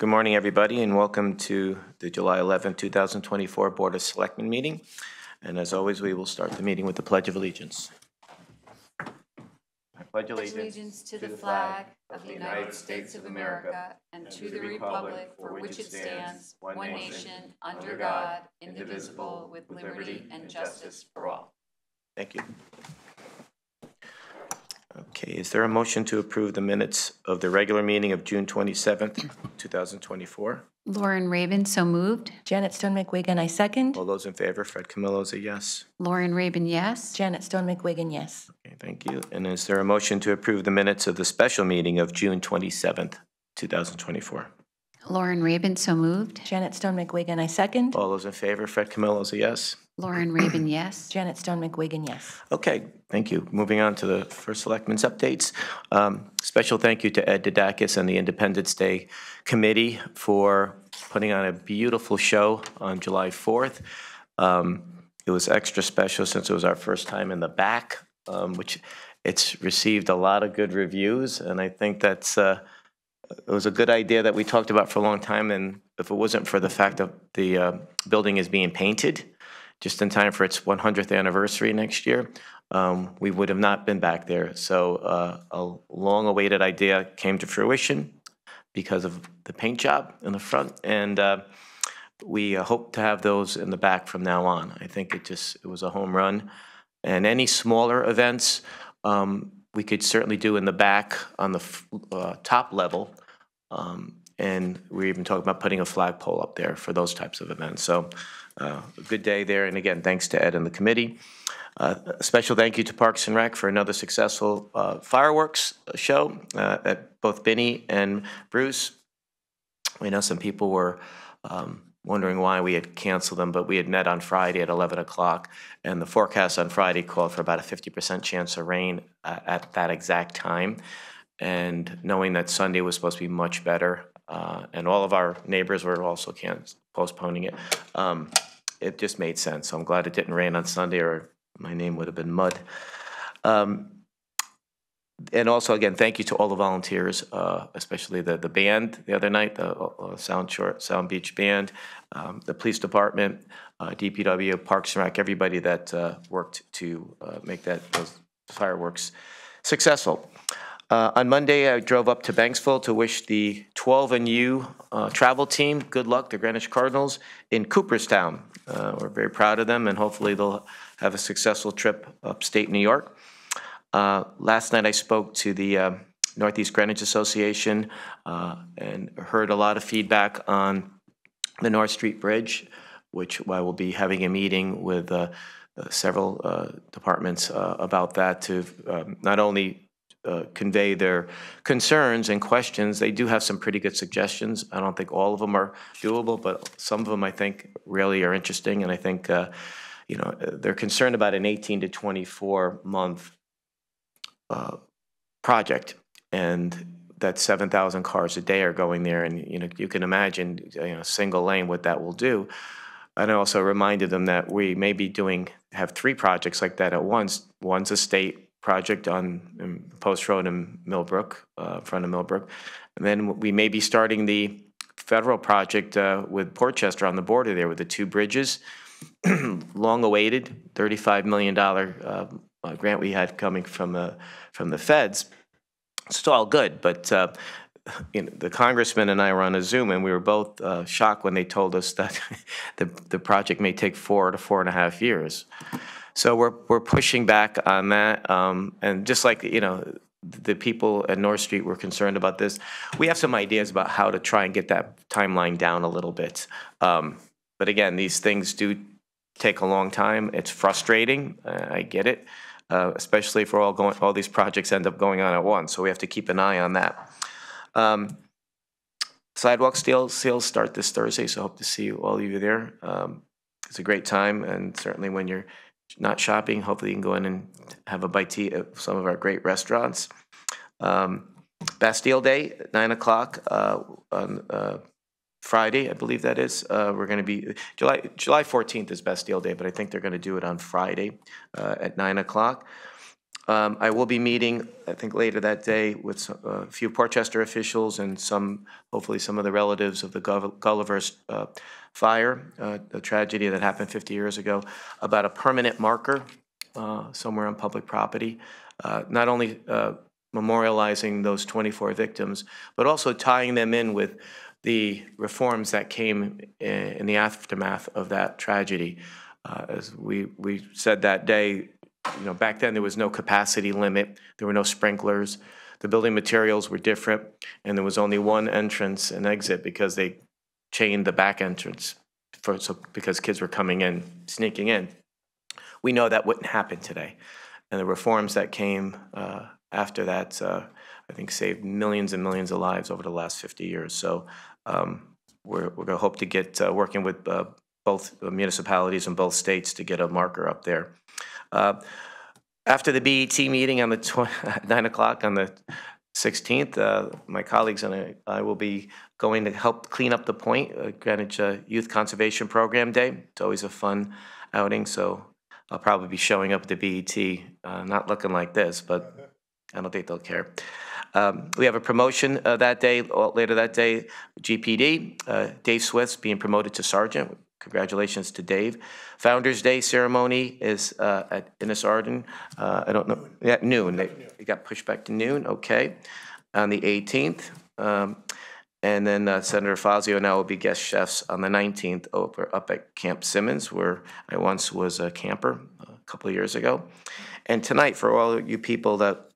Good morning, everybody, and welcome to the July 11, 2024 Board of Selectmen meeting. And as always, we will start the meeting with the Pledge of Allegiance. I pledge allegiance to the flag of the United States of America and to the republic for which it stands, one nation, under God, indivisible, with liberty and justice for all. Thank you. Okay, is there a motion to approve the minutes of the regular meeting of June 27th, 2024? Lauren Rabin, so moved. Janet Stone McWigan, I second. All those in favor, Fred Camillo is a yes. Lauren Rabin, yes. Janet Stone McWigan, yes. Okay, thank you. And is there a motion to approve the minutes of the special meeting of June 27th, 2024? Lauren Rabin, so moved. Janet Stone McWigan, I second. All those in favor, Fred Camillo is a yes. Lauren Rabin, yes. Janet Stone McWigan, yes. Okay, thank you. Moving on to the first Selectmen's updates. Special thank you to Ed Didakis and the Independence Day Committee for putting on a beautiful show on July 4th. It was extra special since it was our first time in the back, which it's received a lot of good reviews, and I think that's it was a good idea that we talked about for a long time, and if it wasn't for the fact that the building is being painted just in time for its 100th anniversary next year, we would have not been back there. So a long-awaited idea came to fruition because of the paint job in the front, and we hope to have those in the back from now on. I think it was a home run. And any smaller events, we could certainly do in the back on the top level, and we're even talking about putting a flagpole up there for those types of events. So a good day there, and again, thanks to Ed and the committee. A special thank you to Parks and Rec for another successful fireworks show at both Binny and Bruce. We know some people were wondering why we had canceled them, but we had met on Friday at 11 o'clock, and the forecast on Friday called for about a 50% chance of rain at that exact time. And knowing that Sunday was supposed to be much better, and all of our neighbors were also postponing it, it just made sense. So I'm glad it didn't rain on Sunday, or my name would have been mud. And also, again, thank you to all the volunteers, especially the band the other night, the Sound Beach Band, the police department, DPW, Parks and Rec, everybody that worked to make those fireworks successful. On Monday, I drove up to Banksville to wish the 12NU travel team good luck, the Greenwich Cardinals, in Cooperstown. We're very proud of them, and hopefully they'll have a successful trip upstate New York. Last night I spoke to the Northeast Greenwich Association and heard a lot of feedback on the North Street Bridge, which I will be having a meeting with several departments about that to not only convey their concerns and questions. They do have some pretty good suggestions. I don't think all of them are doable, but some of them I think really are interesting, and I think they're concerned about an 18 to 24 month project, and that 7,000 cars a day are going there, and you can imagine single lane what that will do. And I also reminded them that we may be have three projects like that at once. One's a state project on Post Road in Millbrook, in front of Millbrook, and then we may be starting the federal project with Portchester on the border there with the two bridges, long awaited $35 million grant we had coming from the feds. It's all good, but the congressman and I were on a Zoom, and we were both shocked when they told us that the project may take 4 to 4.5 years. So we're pushing back on that, and just like the people at North Street were concerned about this, we have some ideas about how to try and get that timeline down a little bit. But again, these things do take a long time. It's frustrating. I get it. Especially if all these projects end up going on at once. So we have to keep an eye on that. Sidewalk sales start this Thursday, so I hope to see all of you there. It's a great time, and certainly when you're not shopping, hopefully you can go in and have a bite to eat at some of our great restaurants. Bastille Day, 9 o'clock on Friday, I believe that is. We're going to be July 14th is Bastille Day, but I think they're going to do it on Friday at 9 o'clock. I will be meeting, I think, later that day with a few Portchester officials and hopefully some of the relatives of the Gulliver's fire, the tragedy that happened 50 years ago, about a permanent marker somewhere on public property, not only memorializing those 24 victims, but also tying them in with the reforms that came in the aftermath of that tragedy. As we said that day, back then there was no capacity limit, there were no sprinklers, the building materials were different, and there was only one entrance and exit because they chained the back entrance because kids were coming in, sneaking in. We know that wouldn't happen today. And the reforms that came after that, I think, saved millions and millions of lives over the last 50 years. So we're going to hope to get working with both municipalities in both states to get a marker up there. After the BET meeting on the 9 o'clock on the 16th, my colleagues and I will be going to help clean up the point, Greenwich Youth Conservation Program Day. It's always a fun outing, so I'll probably be showing up at the BET, not looking like this, but I don't think they'll care. We have a promotion that day, later that day, GPD. Dave Swift's being promoted to sergeant. Congratulations to Dave. Founders Day ceremony is at Innis Arden. I don't know, at noon. They got pushed back to noon, okay, on the 18th. And then Senator Fazio now will be guest chefs on the 19th up at Camp Simmons, where I once was a camper a couple of years ago. And tonight, for all you people that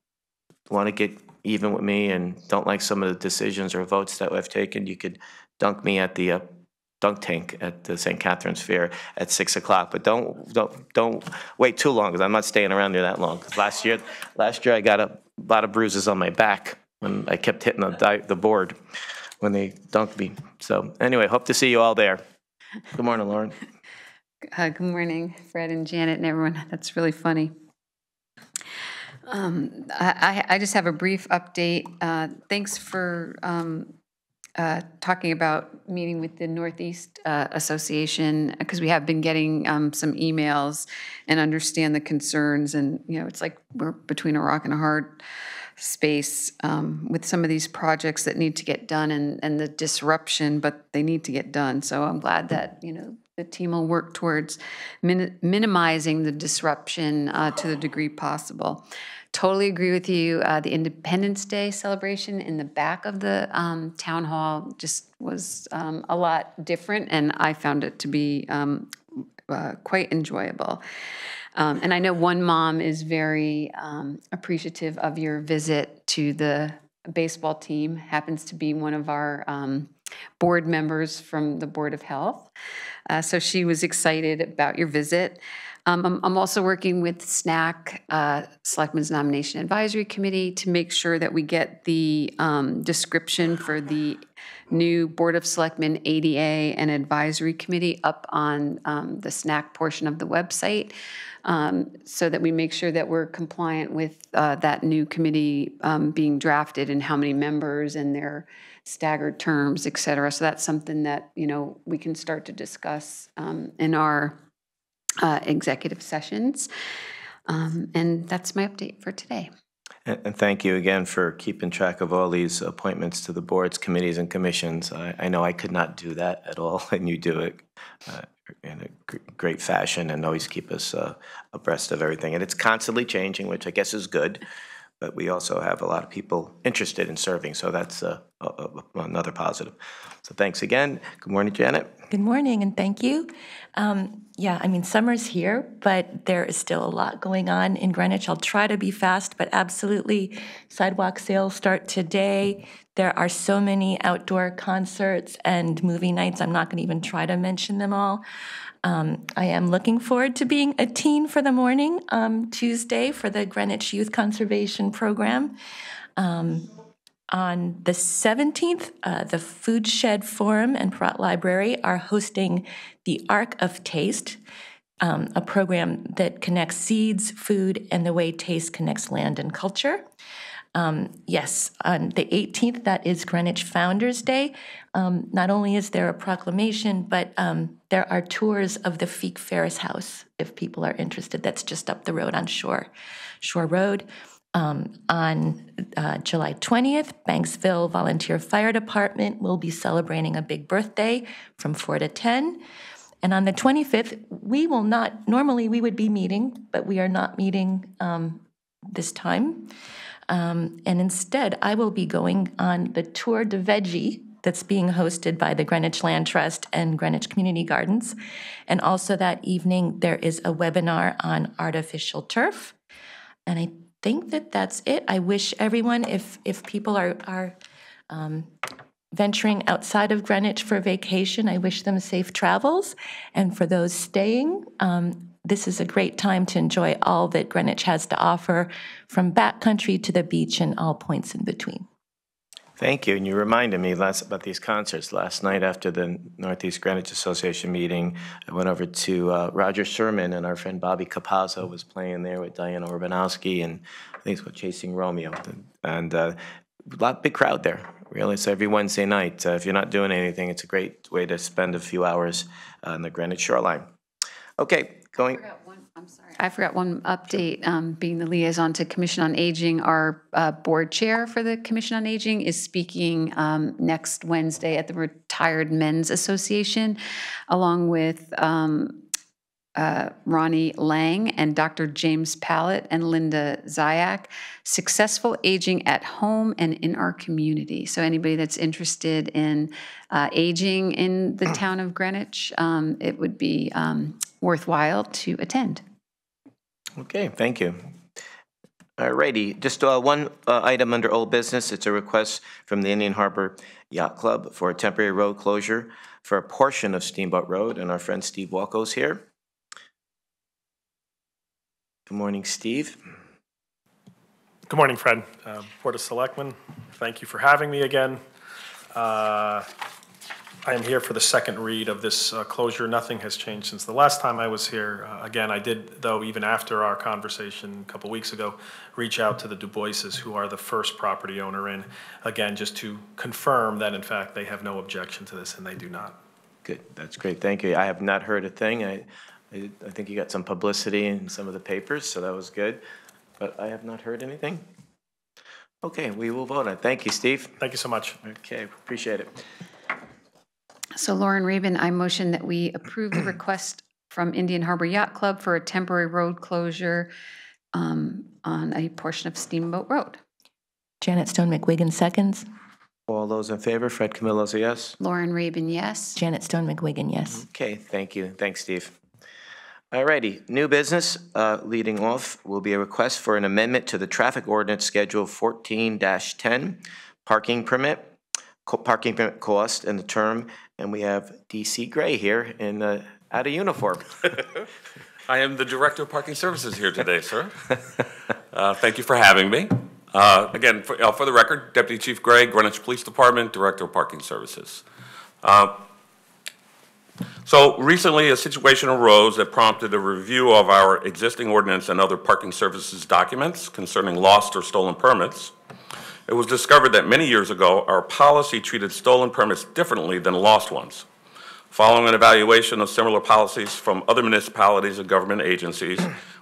want to get even with me and don't like some of the decisions or votes that I've taken, you could dunk me at the dunk tank at the St. Catherine's Fair at 6 o'clock. But don't wait too long, because I'm not staying around there that long. Last year I got a lot of bruises on my back when I kept hitting the board when they dunked me. So anyway, hope to see you all there. Good morning, Lauren. Good morning, Fred and Janet and everyone. That's really funny. I just have a brief update. Thanks for talking about meeting with the Northeast Association, because we have been getting some emails and understand the concerns, and it's like we're between a rock and a hard space with some of these projects that need to get done and the disruption, but they need to get done. So I'm glad that the team will work towards minimizing the disruption to the degree possible. Totally agree with you. The Independence Day celebration in the back of the town hall just was a lot different, and I found it to be quite enjoyable. And I know one mom is very appreciative of your visit to the baseball team, happens to be one of our board members from the Board of Health. So she was excited about your visit. I'm also working with SNAC, Selectmen's Nomination Advisory Committee, to make sure that we get the description for the new Board of Selectmen ADA and Advisory Committee up on the SNAC portion of the website, so that we make sure that we're compliant with that new committee being drafted and how many members and their staggered terms, et cetera. So that's something that we can start to discuss in our executive sessions. And that's my update for today. And thank you again for keeping track of all these appointments to the boards, committees, and commissions. I know I could not do that at all, and you do it in a great fashion and always keep us abreast of everything. And it's constantly changing, which I guess is good, but we also have a lot of people interested in serving, so that's another positive. So thanks again. Good morning, Janet. Good morning, and thank you. Yeah, I mean, summer's here, but there is still a lot going on in Greenwich. I'll try to be fast, but absolutely, sidewalk sales start today. There are so many outdoor concerts and movie nights. I'm not going to even try to mention them all. I am looking forward to being a teen for the morning Tuesday for the Greenwich Youth Conservation Program. On the 17th, the Food Shed Forum and Perrott Library are hosting the Arc of Taste, a program that connects seeds, food, and the way taste connects land and culture. Yes, on the 18th, that is Greenwich Founders Day. Not only is there a proclamation, but there are tours of the Feek Ferris House, if people are interested. That's just up the road on Shore Road. On July 20th, Banksville Volunteer Fire Department will be celebrating a big birthday from 4 to 10. And on the 25th, we will not, normally we would be meeting, but we are not meeting this time. And instead, I will be going on the Tour de Veggie that's being hosted by the Greenwich Land Trust and Greenwich Community Gardens. And also that evening, there is a webinar on artificial turf. And I think that that's it. I wish everyone, if people are venturing outside of Greenwich for vacation, I wish them safe travels. And for those staying, this is a great time to enjoy all that Greenwich has to offer, from backcountry to the beach and all points in between. Thank you. And you reminded me about these concerts. Last night after the Northeast Greenwich Association meeting, I went over to Roger Sherman, and our friend Bobby Capazzo was playing there with Diana Urbanowski, and I think it's called Chasing Romeo. And big crowd there, really. So every Wednesday night, if you're not doing anything, it's a great way to spend a few hours on the Greenwich shoreline. Okay, going. I forgot one update. Being the liaison to Commission on Aging, our board chair for the Commission on Aging is speaking next Wednesday at the Retired Men's Association, along with Ronnie Lang and Dr. James Pallett and Linda Zayak. Successful aging at home and in our community. So anybody that's interested in aging in the town of Greenwich, it would be worthwhile to attend. Okay, thank you. All righty, just one item under old business. It's a request from the Indian Harbor Yacht Club for a temporary road closure for a portion of Steamboat Road, and our friend Steve Walco's here. Good morning, Steve. Good morning, Fred. Board of Selectmen, thank you for having me again. I am here for the second read of this closure. Nothing has changed since the last time I was here. Again, I did, though, even after our conversation a couple weeks ago, reach out to the Du Boises, who are the first property owner, and again, just to confirm that, in fact, they have no objection to this, and they do not. Good, that's great, thank you. I have not heard a thing. I think you got some publicity in some of the papers, so that was good, but I have not heard anything. Okay, we will vote on it. Thank you, Steve. Thank you so much. Okay, appreciate it. So Lauren Rabin, I motion that we approve the request from Indian Harbor Yacht Club for a temporary road closure on a portion of Steamboat Road. Janet Stone McWiggin seconds. All those in favor, Fred Camillo's a yes. Lauren Rabin, yes. Janet Stone McWiggin, yes. Okay, thank you. Thanks, Steve. All righty, new business leading off will be a request for an amendment to the traffic ordinance schedule 14-10, parking permit cost and the term. And we have DC Gray here in out of uniform. I am the Director of Parking Services here today, sir. Thank you for having me. Again, for the record, Deputy Chief Gray, Greenwich Police Department, Director of Parking Services. So recently a situation arose that prompted a review of our existing ordinance and other parking services documents concerning lost or stolen permits. It was discovered that many years ago, our policy treated stolen permits differently than lost ones. Following an evaluation of similar policies from other municipalities and government agencies,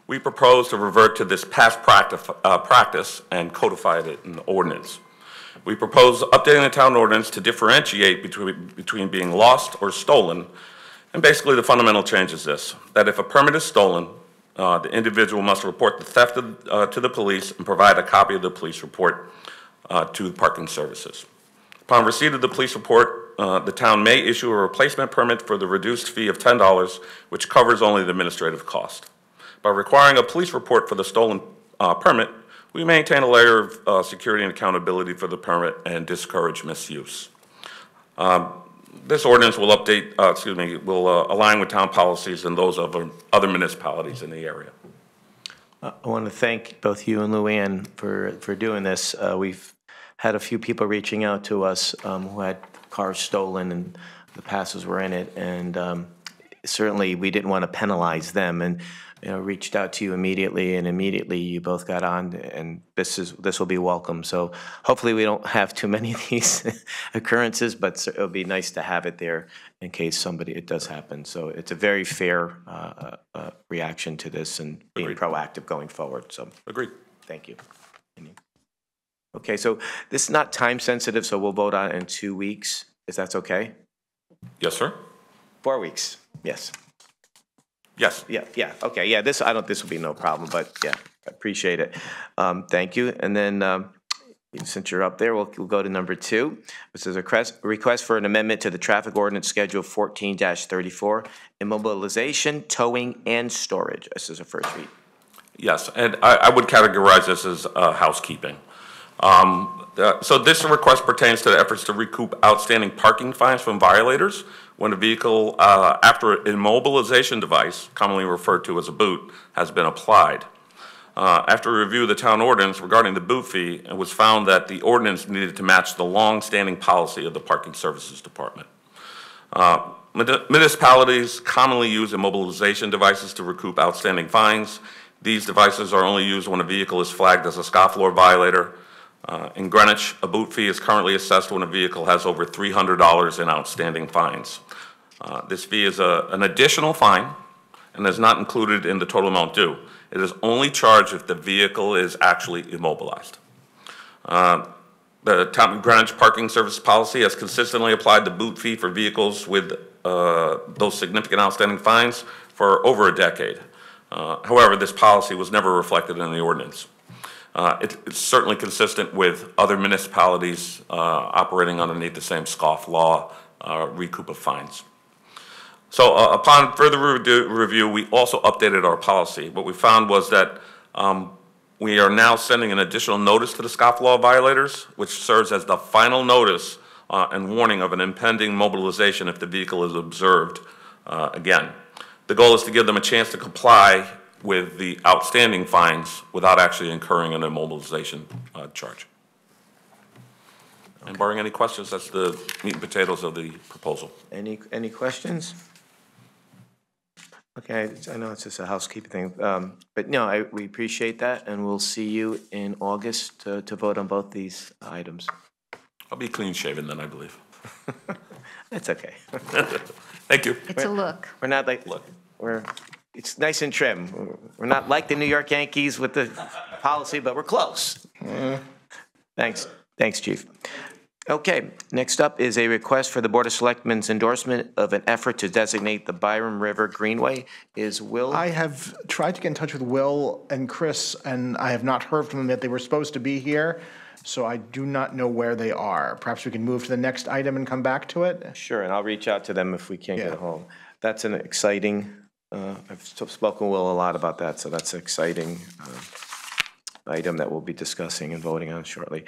we proposed to revert to this past practice and codified it in the ordinance. We propose updating the town ordinance to differentiate between being lost or stolen. And basically the fundamental change is this, that if a permit is stolen, the individual must report the theft to the police and provide a copy of the police report to the parking services. Upon receipt of the police report, the town may issue a replacement permit for the reduced fee of $10, which covers only the administrative cost. By requiring a police report for the stolen permit, we maintain a layer of security and accountability for the permit and discourage misuse. This ordinance will align with town policies and those of other municipalities in the area. I want to thank both you and Luann for doing this. We've had a few people reaching out to us who had cars stolen and the passes were in it, and certainly we didn't want to penalize them, and reached out to you immediately, and immediately you both got on, and this will be welcome. So hopefully we don't have too many of these occurrences, but it'll be nice to have it there in case it does happen. So it's a very fair reaction to this and being Agreed. proactive going forward. So Agreed. thank you. Okay, so this is not time sensitive, so we'll vote on it in 2 weeks. Is that okay? Yes, sir? 4 weeks, yes. Yes. Yeah, okay, yeah, this will be no problem, but yeah, I appreciate it. Thank you, and then, since you're up there, we'll go to number 2. This is a request for an amendment to the traffic ordinance schedule 14-34, immobilization, towing, and storage. This is a first read. Yes, and I would categorize this as housekeeping. So this request pertains to the efforts to recoup outstanding parking fines from violators when a vehicle, after an immobilization device, commonly referred to as a boot, has been applied. After a review of the town ordinance regarding the boot fee, it was found that the ordinance needed to match the long-standing policy of the Parking Services Department. Municipalities commonly use immobilization devices to recoup outstanding fines. These devices are only used when a vehicle is flagged as a scofflaw violator. In Greenwich, a boot fee is currently assessed when a vehicle has over $300 in outstanding fines. This fee is an additional fine and is not included in the total amount due. It is only charged if the vehicle is actually immobilized. The Town of Greenwich Parking Service Policy has consistently applied the boot fee for vehicles with those significant outstanding fines for over a decade. However, this policy was never reflected in the ordinance. It's certainly consistent with other municipalities operating underneath the same scofflaw recoup of fines. So upon further review, we also updated our policy. What we found was that we are now sending an additional notice to the scofflaw violators, which serves as the final notice and warning of an impending mobilization if the vehicle is observed again. The goal is to give them a chance to comply with the outstanding fines without actually incurring an immobilization charge. Okay. And barring any questions, that's the meat and potatoes of the proposal. Any questions? Okay, I know it's just a housekeeping thing, but no, we appreciate that, and we'll see you in August to vote on both these items. I'll be clean shaven then, I believe. That's okay. Thank you. It's a look. We're not like, it's nice and trim. We're not like the New York Yankees with the policy, but we're close. Thanks, Chief. Okay, next up is a request for the Board of Selectmen's endorsement of an effort to designate the Byram River Greenway. Is Will? I have tried to get in touch with Will and Chris, and I have not heard from them yet. They were supposed to be here, so I do not know where they are. Perhaps we can move to the next item and come back to it? Sure, and I'll reach out to them if we can't get home. That's an exciting, I've spoken with Will a lot about that, so that's an exciting item that we'll be discussing and voting on shortly.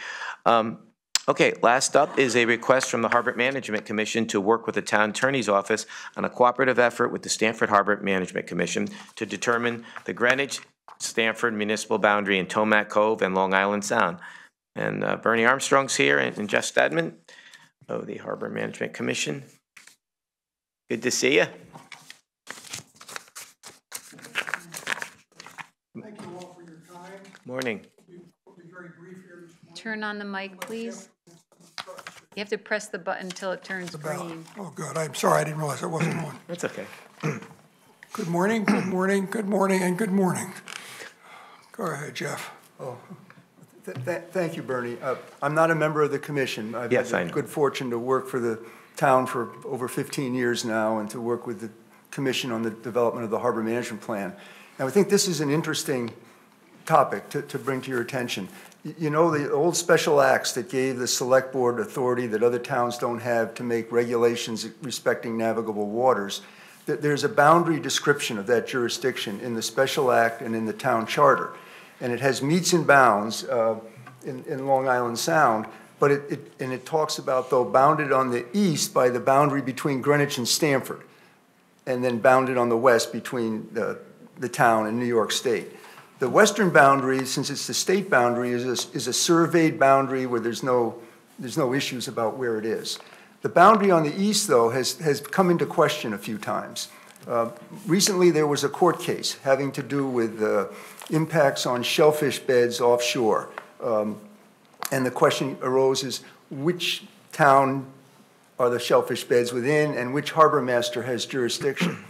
Okay, last up is a request from the Harbor Management Commission to work with the Town Attorney's Office on a cooperative effort with the Stamford Harbor Management Commission to determine the Greenwich, Stamford municipal boundary in Tomac Cove and Long Island Sound. And Bernie Armstrong's here and Jeff Stadman of the Harbor Management Commission. Good to see you. Thank you all for your time. Morning. We'll be very brief here this morning. Turn on the mic, please. You have to press the button until it turns green. Oh, good. I'm sorry. I didn't realize I wasn't on. That's okay. Good morning, good morning, good morning, and good morning. Go ahead, Jeff. Oh, thank you, Bernie. I'm not a member of the commission. I've Yes, I had know. the good fortune to work for the town for over 15 years now and to work with the commission on the development of the harbor management plan. And I think this is an interesting topic to bring to your attention. You know, the old special acts that gave the select board authority that other towns don't have to make regulations respecting navigable waters, there's a boundary description of that jurisdiction in the special act and in the town charter. And it has meets and bounds in Long Island Sound, but it talks about, though, bounded on the east by the boundary between Greenwich and Stamford, and then bounded on the west between the town and New York State. The western boundary, since it's the state boundary, is a surveyed boundary where there's no issues about where it is. The boundary on the east, though, has come into question a few times. Recently, there was a court case having to do with impacts on shellfish beds offshore. And the question arose is, which town are the shellfish beds within and which harbor master has jurisdiction?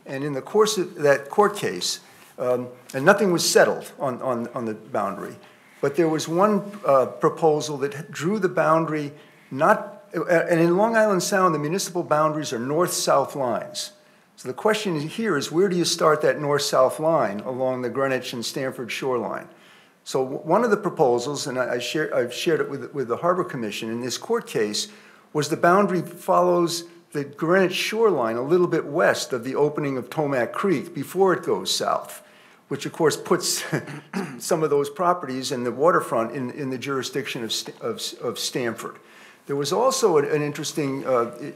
And in the course of that court case, and nothing was settled on the boundary, but there was one proposal that drew the boundary and in Long Island Sound, the municipal boundaries are north-south lines. So the question here is, where do you start that north-south line along the Greenwich and Stamford shoreline? So one of the proposals, and I've shared it with the Harbor Commission in this court case, was the boundary follows the Greenwich shoreline a little bit west of the opening of Tomac Creek before it goes south, which of course puts some of those properties and the waterfront in the jurisdiction of Stamford. There was also an interesting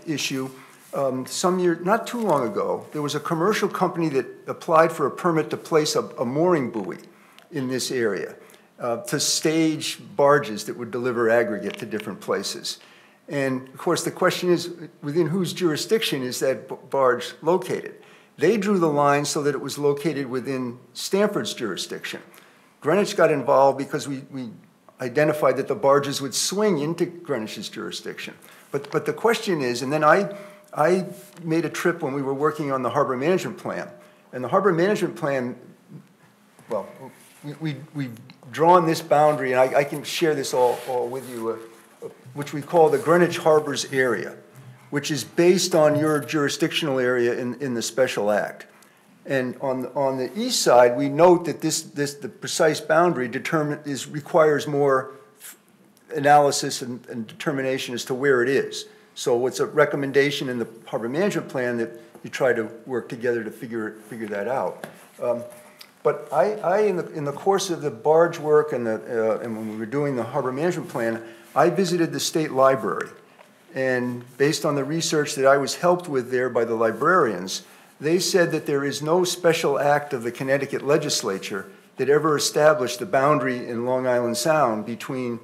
issue. Not too long ago, there was a commercial company that applied for a permit to place a mooring buoy in this area to stage barges that would deliver aggregate to different places. And of course, the question is, within whose jurisdiction is that barge located? They drew the line so that it was located within Stamford's jurisdiction. Greenwich got involved because we identified that the barges would swing into Greenwich's jurisdiction. But the question is, and then I made a trip when we were working on the harbor management plan. And the harbor management plan, well, we've drawn this boundary, and I can share this all with you, which we call the Greenwich Harbors area, which is based on your jurisdictional area in the Special Act. And on the east side, we note that the precise boundary requires more analysis and determination as to where it is. So it's a recommendation in the harbor management plan that you try to work together to figure that out. But in the course of the barge work and when we were doing the harbor management plan, I visited the state library. And based on the research that I was helped with there by the librarians, they said that there is no special act of the Connecticut legislature that ever established the boundary in Long Island Sound between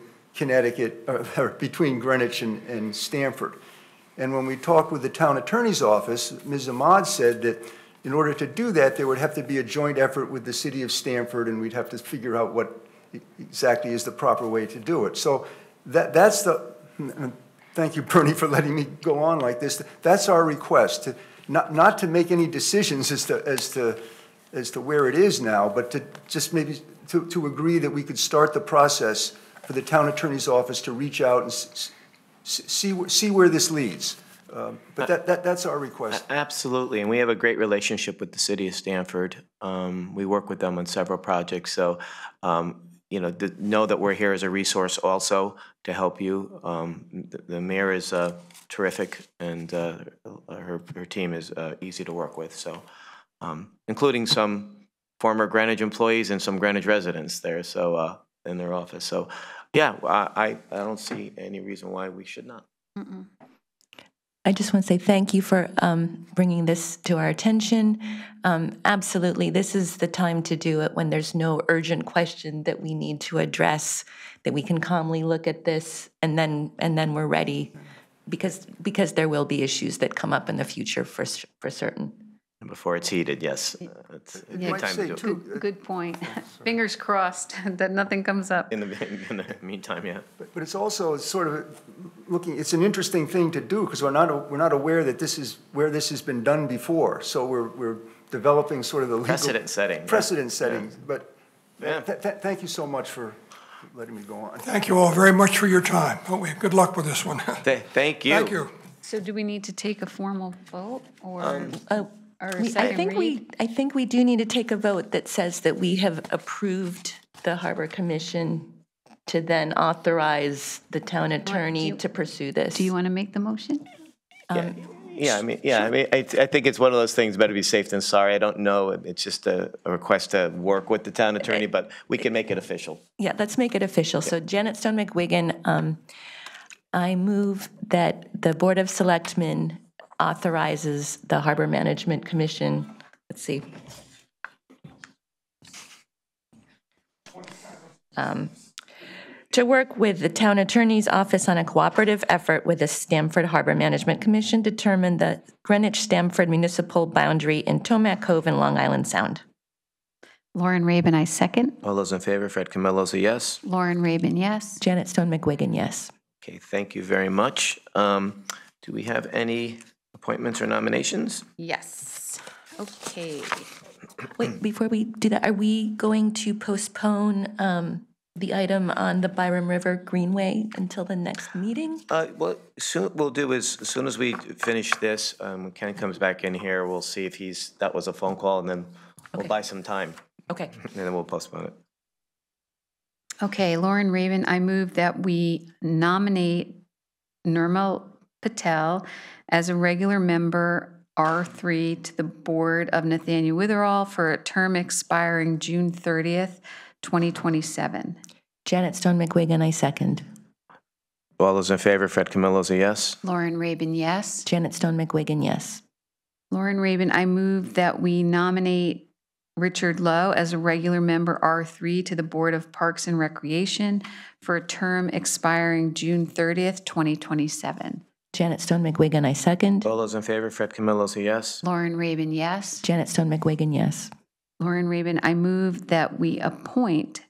between Greenwich and Stamford. And when we talked with the town attorney's office, Ms. Ahmad said that in order to do that, there would have to be a joint effort with the city of Stamford, and we'd have to figure out what exactly is the proper way to do it. So that's thank you, Bernie, for letting me go on like this. That's our request, not to make any decisions as to where it is now, but to just maybe to agree that we could start the process for the town attorney's office to reach out and see where this leads. But that's our request. Absolutely, and we have a great relationship with the city of Stamford. We work with them on several projects, so know that we're here as a resource also to help you. The mayor is terrific, and her team is easy to work with. So, including some former Greenwich employees and some Greenwich residents there. So in their office. So, yeah, I don't see any reason why we should not. Mm-mm. I just want to say thank you for bringing this to our attention. Absolutely, this is the time to do it when there's no urgent question that we need to address, that we can calmly look at this and then we're ready, because there will be issues that come up in the future for certain. Before it's heated, yes. It's a good time to do it. Good point. Fingers crossed that nothing comes up. In the meantime, yeah. But it's also sort of it's an interesting thing to do because we're not aware that this is where this has been done before. So we're developing sort of the legal precedent setting. Yeah. But yeah. Thank you so much for letting me go on. Thank you all very much for your time. Good luck with this one. Thank you. Thank you. So do we need to take a formal vote or? I think we do need to take a vote that says that we have approved the Harbor Commission to then authorize the town attorney to pursue this. Do you want to make the motion? I think it's one of those things, better be safe than sorry. I don't know. It's just a request to work with the town attorney, but we can make it official. Yeah, let's make it official. So Janet Stone McWiggin, I move that the Board of Selectmen authorizes the Harbor Management Commission, to work with the town attorney's office on a cooperative effort with the Stamford Harbor Management Commission, determine the Greenwich-Stamford municipal boundary in Tomac Cove and Long Island Sound. Lauren Rabin, I second. All those in favor, Fred Camillo's a yes. Lauren Rabin, yes. Janet Stone McWigan, yes. Okay, thank you very much. Do we have any appointments or nominations? Yes. Okay. Wait, before we do that, are we going to postpone the item on the Byram River Greenway until the next meeting? What we'll do is, as soon as we finish this, when Ken comes back in here, we'll see if that was a phone call, and then we'll Okay. buy some time, Okay. and then we'll postpone it. Okay, Lauren Rabin, I move that we nominate Nirmal Patel as a regular member, R3, to the Board of Nathaniel Witherall for a term expiring June 30th, 2027. Janet Stone McWigan, I second. All those in favor, Fred Camillo's a yes. Lauren Rabin, yes. Janet Stone McWigan, yes. Lauren Rabin, I move that we nominate Richard Lowe as a regular member, R3, to the Board of Parks and Recreation for a term expiring June 30th, 2027. Janet Stone McWigan, I second. All those in favor, Fred Camillo's a yes. Lauren Rabin, yes. Janet Stone McWigan, yes. Lauren Rabin, I move that we appoint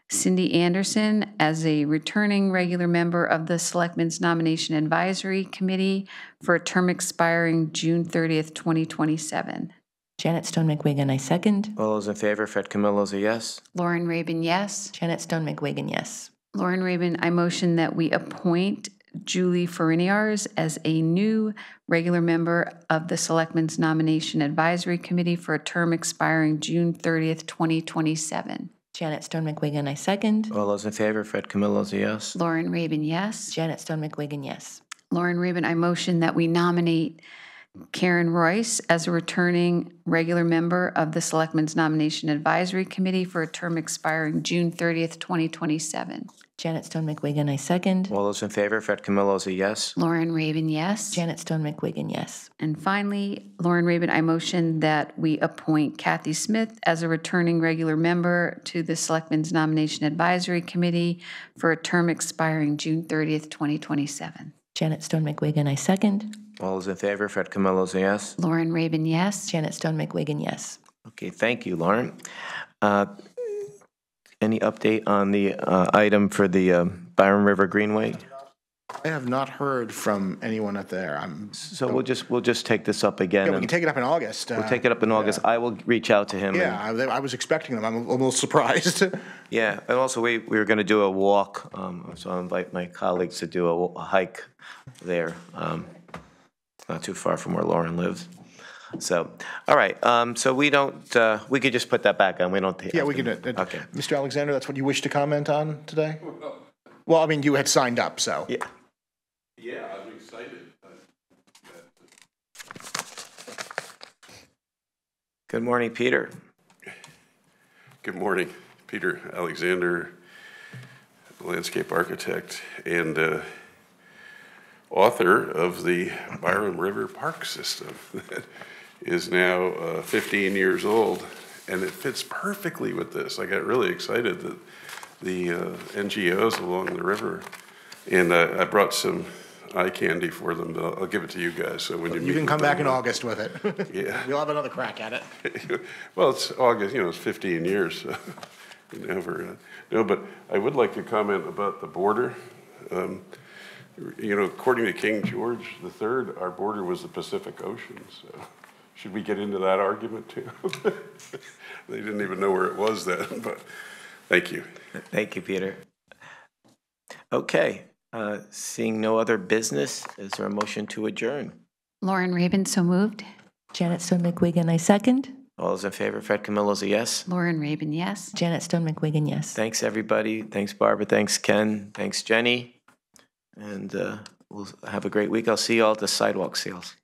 Cindy Anderson as a returning regular member of the Selectmen's Nomination Advisory Committee for a term expiring June 30th, 2027. Janet Stone McWigan, I second. All those in favor, Fred Camillo's a yes. Lauren Rabin, yes. Janet Stone McWigan, yes. Lauren Rabin, I motion that we appoint Julie Fariniars as a new regular member of the Selectmen's Nomination Advisory Committee for a term expiring June 30th, 2027. Janet Stone McWigan, I second. All those in favor, Fred Camillo's a yes. Lauren Rabin, yes. Janet Stone McWigan, yes. Lauren Rabin, I motion that we nominate Karen Royce as a returning regular member of the Selectmen's Nomination Advisory Committee for a term expiring June 30th, 2027. Janet Stone McWigan, I second. All those in favor, Fred Camillo's a yes. Lauren Rabin, yes. Janet Stone McWigan, yes. And finally, Lauren Rabin, I motion that we appoint Kathy Smith as a returning regular member to the Selectmen's Nomination Advisory Committee for a term expiring June 30th, 2027. Janet Stone McWigan, I second. All those in favor, Fred Camillo's a yes. Lauren Rabin, yes. Janet Stone McWigan, yes. Okay, thank you, Lauren. Any update on the item for the Byron River Greenway? I have not heard from anyone up there. So we'll just take this up again. Yeah, we and can take it up in August. We'll take it up in August. I will reach out to him. Yeah, I was expecting them. I'm a little surprised. Yeah, and also we were going to do a walk, so I'll invite my colleagues to do a hike there. It's not too far from where Lauren lives. So, all right, so we could just put that back on. We don't. Yeah, we can. Okay. Mr. Alexander, that's what you wish to comment on today? Well, I mean, you had signed up, so. Yeah. Yeah, I'm excited. Good morning, Peter. Good morning, Peter Alexander, landscape architect and author of the Byram River Park System that is now 15 years old, and it fits perfectly with this. I got really excited that the NGOs along the river, and I brought some eye candy for them, but I'll give it to you guys. So when You can come back in August with it. Yeah. We'll have another crack at it. Well, it's August, it's 15 years, so you never know. But I would like to comment about the border. According to King George III, our border was the Pacific Ocean, so should we get into that argument too? They didn't even know where it was then, but thank you. Thank you, Peter. Okay, seeing no other business, is there a motion to adjourn? Lauren Rabin, so moved. Janet Stone McWigan, I second. All those in favor, Fred Camillo's a yes. Lauren Rabin, yes. Janet Stone McWigan, yes. Thanks, everybody. Thanks, Barbara. Thanks, Ken. Thanks, Jenny. And we'll have a great week. I'll see you all at the sidewalk sales.